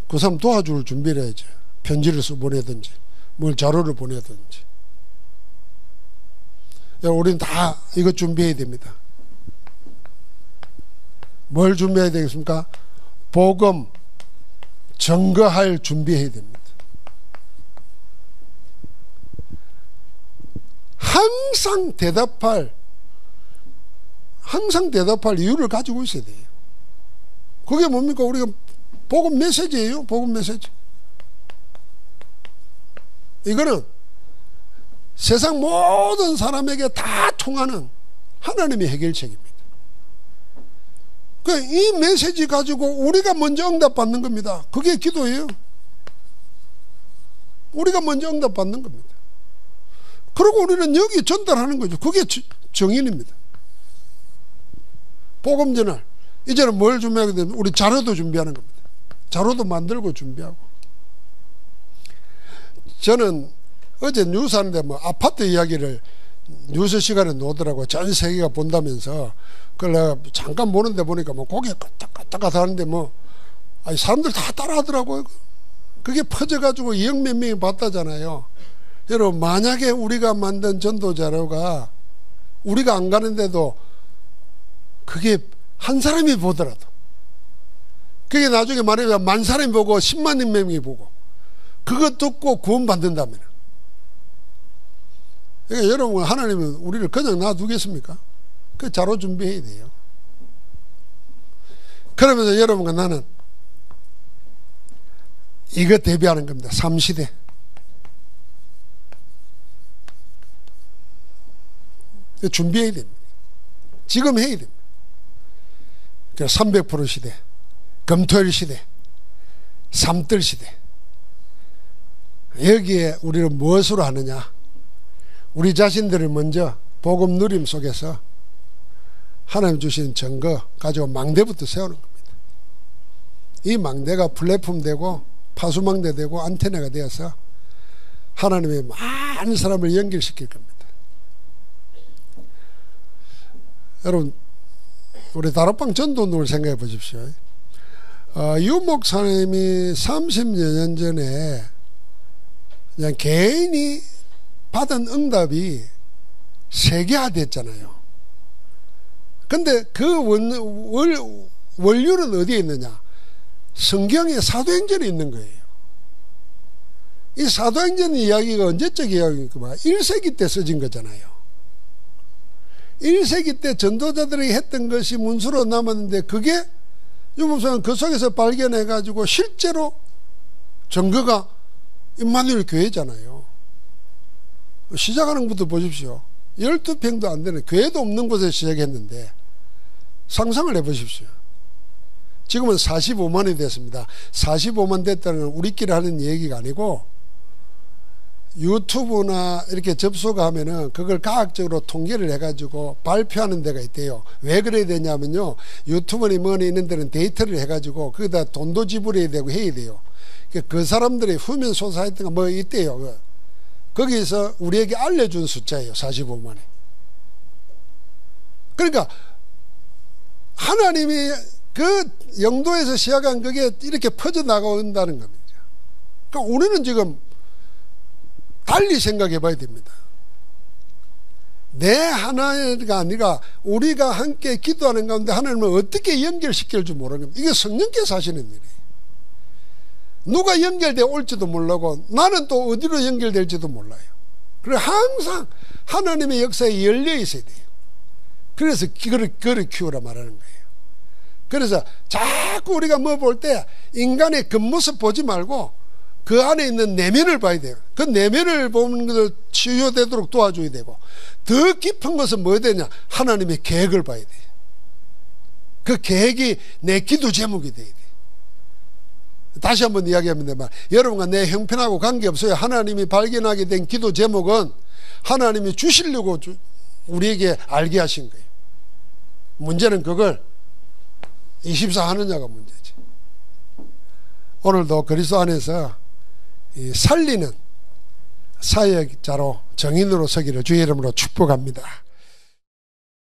그 사람 도와줄 준비를 해야죠. 편지를 써 보내든지, 뭘 자료를 보내든지. 우리는 다 이거 준비해야 됩니다. 뭘 준비해야 되겠습니까? 복음 증거할 준비해야 됩니다. 항상 대답할 이유를 가지고 있어야 돼요. 그게 뭡니까? 우리가 복음 메시지예요. 복음 메시지. 이거는 세상 모든 사람에게 다 통하는 하나님의 해결책입니다. 이 메시지 가지고 우리가 먼저 응답받는 겁니다. 그게 기도예요. 우리가 먼저 응답받는 겁니다. 그리고 우리는 여기 전달하는 거죠. 그게 정인입니다. 복음 전할. 이제는 뭘 준비하게 되면 우리 자료도 준비하는 겁니다. 자료도 만들고 준비하고. 저는 어제 뉴스 하는데 아파트 이야기를 뉴스 시간에 놓더라고요. 전 세계가 본다면서. 그걸 내가 잠깐 보는데 보니까 고개 까딱까딱 하는데 사람들 다 따라 하더라고요. 그게 퍼져가지고 2억 몇 명이 봤다잖아요. 여러분, 만약에 우리가 만든 전도 자료가 우리가 안 가는데도 그게 한 사람이 보더라도, 그게 나중에 말하면 10,000사람이 보고 10만 명이 보고 그거 듣고 구원받는다면, 그러니까 여러분, 하나님은 우리를 그냥 놔두겠습니까? 그 자료 준비해야 돼요. 그러면서 여러분과 나는 이거 대비하는 겁니다. 3시대. 준비해야 됩니다. 지금 해야 됩니다. 300% 시대, 금토일 시대, 삼뜰 시대. 여기에 우리는 무엇으로 하느냐? 우리 자신들을 먼저 복음 누림 속에서 하나님 주신 증거 가지고 망대부터 세우는 겁니다. 이 망대가 플랫폼 되고 파수망대 되고 안테나가 되어서 하나님의 많은 사람을 연결시킬 겁니다. 여러분, 우리 다락방 전도운동을 생각해 보십시오. 유 목사님이 30여 년 전에 그냥 개인이 받은 응답이 세계화됐잖아요. 근데 그 원료는 어디에 있느냐? 성경에 사도행전에 있는 거예요. 이 사도행전 이야기가 언제적 이야기입니까? 1세기 때 써진 거잖아요. 1세기 때 전도자들이 했던 것이 문서로 남았는데 그게 유목사는 그 속에서 발견해 가지고 실제로 증거가 임마누엘 교회잖아요. 시작하는 것부터 보십시오. 12평도 안 되는 교회도 없는 곳에서 시작했는데 상상을 해 보십시오. 지금은 45만이 됐습니다. 45만 됐다는 건 우리끼리 하는 얘기가 아니고 유튜브나 이렇게 접속하면은 그걸 과학적으로 통계를 해가지고 발표하는 데가 있대요. 왜 그래야 되냐면요, 유튜브니 뭐니 있는 데는 데이터를 해가지고 거기다 돈도 지불해야 되고 해야 돼요. 그 사람들의 후면 소사이트가 뭐 있대요. 거기서 우리에게 알려준 숫자예요. 45만이. 그러니까 하나님이 그 영도에서 시작한 그게 이렇게 퍼져나간다는 겁니다. 그러니까 우리는 지금 달리 생각해 봐야 됩니다. 내 하나가 아니라 우리가 함께 기도하는 가운데 하나님을 어떻게 연결시킬 줄 모르는 겁니다. 이게 성령께서 하시는 일이에요. 누가 연결되어 올지도 모르고 나는 또 어디로 연결될지도 몰라요. 그래서 항상 하나님의 역사에 열려 있어야 돼요. 그래서 그를 키우라 말하는 거예요. 그래서 자꾸 우리가 뭐 볼 때 인간의 겉모습 보지 말고 그 안에 있는 내면을 봐야 돼요. 그 내면을 보는 것을 치유되도록 도와줘야 되고, 더 깊은 것은 뭐 되냐? 하나님의 계획을 봐야 돼요. 그 계획이 내 기도 제목이 돼야 돼요. 다시 한번 이야기합니다만, 여러분과 내 형편하고 관계없어요. 하나님이 발견하게 된 기도 제목은 하나님이 주시려고 우리에게 알게 하신 거예요. 문제는 그걸 24 하느냐가 문제지. 오늘도 그리스도 안에서 살리는 사역자로, 정인으로 서기를 주의 이름으로 축복합니다.